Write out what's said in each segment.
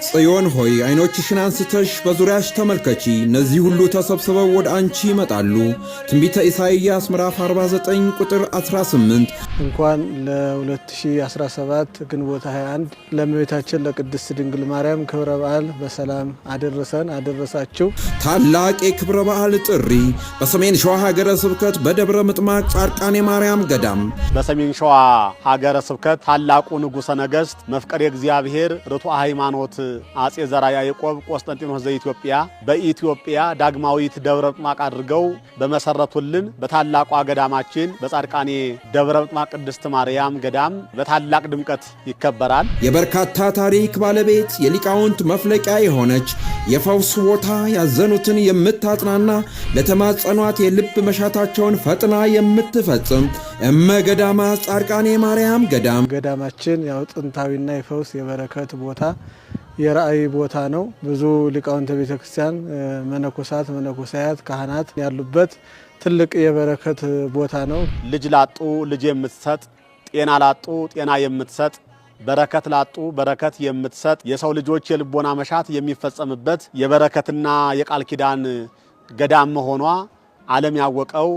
ጽዮን ሆይ አይኖችሽን አንስተሽ በዙሪያሽ ተመልከቺ፣ እነዚህ ሁሉ ተሰብስበው ወደ አንቺ ይመጣሉ። ትንቢተ ኢሳይያስ ምዕራፍ 49 ቁጥር 18። እንኳን ለ2017 ግንቦት 21 ለእመቤታችን ለቅድስት ድንግል ማርያም ክብረ በዓል በሰላም አደረሰን አደረሳችሁ። ታላቅ የክብረ በዓል ጥሪ በሰሜን ሸዋ ሀገረ ስብከት በደብረ ምጥማቅ ጻድቃኔ ማርያም ገዳም። በሰሜን ሸዋ ሀገረ ስብከት ታላቁ ንጉሠ ነገሥት መፍቀሬ እግዚአብሔር ርቱዐ ሃይማኖት አጼ ዘርዓ ያዕቆብ ቆስጠንጢኖስ ዘኢትዮጵያ በኢትዮጵያ ዳግማዊት ደብረ ምጥማቅ አድርገው በመሰረቱልን በታላቋ ገዳማችን በጻድቃኔ ደብረ ምጥማቅ ቅድስት ማርያም ገዳም በታላቅ ድምቀት ይከበራል። የበርካታ ታሪክ ባለቤት የሊቃውንት መፍለቂያ የሆነች የፈውስ ቦታ፣ ያዘኑትን የምታጽናና ለተማጸኗት የልብ መሻታቸውን ፈጥና የምትፈጽም እመገዳማት ጻድቃኔ ማርያም ገዳም። ገዳማችን ያው ጥንታዊና የፈውስ የበረከት ቦታ የራእይ ቦታ ነው። ብዙ ሊቃውንተ ቤተክርስቲያን መነኮሳት፣ መነኮሳያት፣ ካህናት ያሉበት ትልቅ የበረከት ቦታ ነው። ልጅ ላጡ ልጅ የምትሰጥ፣ ጤና ላጡ ጤና የምትሰጥ፣ በረከት ላጡ በረከት የምትሰጥ፣ የሰው ልጆች የልቦና መሻት የሚፈጸምበት የበረከትና የቃል ኪዳን ገዳም መሆኗ ዓለም ያወቀው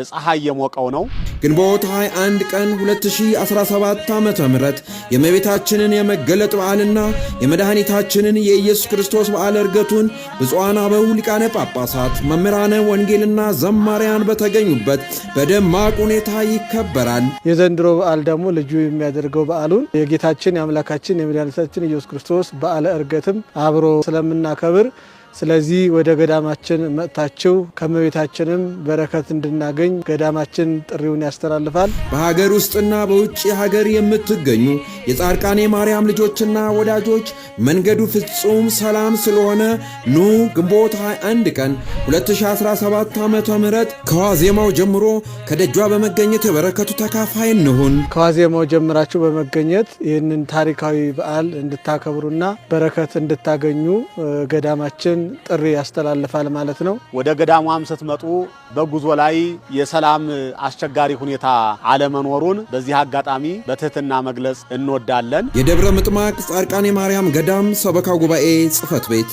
ፀሐይ የሞቀው ነው። ግንቦት 21 ቀን 2017 ዓመተ ምህረት የእመቤታችንን የመገለጥ በዓልና የመድኃኒታችንን የኢየሱስ ክርስቶስ በዓለ ዕርገቱን ብፁዓን አበው ሊቃነ ጳጳሳት፣ መምህራነ ወንጌልና ዘማሪያን በተገኙበት በደማቅ ሁኔታ ይከበራል። የዘንድሮ በዓል ደግሞ ልዩ የሚያደርገው በዓሉን የጌታችን የአምላካችን የመድኃኒታችን ኢየሱስ ክርስቶስ በዓለ ዕርገትም አብሮ ስለምናከብር ስለዚህ ወደ ገዳማችን መጥታችሁ ከመቤታችንም በረከት እንድናገኝ ገዳማችን ጥሪውን ያስተላልፋል። በሀገር ውስጥና በውጭ ሀገር የምትገኙ የጻድቃኔ ማርያም ልጆችና ወዳጆች መንገዱ ፍጹም ሰላም ስለሆነ ኑ ግንቦት 21 ቀን 2017 ዓመተ ምህረት ከዋዜማው ጀምሮ ከደጇ በመገኘት የበረከቱ ተካፋይ እንሁን። ከዋዜማው ጀምራችሁ በመገኘት ይህንን ታሪካዊ በዓል እንድታከብሩና በረከት እንድታገኙ ገዳማችን ጥሪ ያስተላልፋል ማለት ነው። ወደ ገዳሟም ስትመጡ በጉዞ ላይ የሰላም አስቸጋሪ ሁኔታ አለመኖሩን በዚህ አጋጣሚ በትህትና መግለጽ እንወዳለን። የደብረ ምጥማቅ ጻድቃኔ ማርያም ገዳም ሰበካ ጉባኤ ጽሕፈት ቤት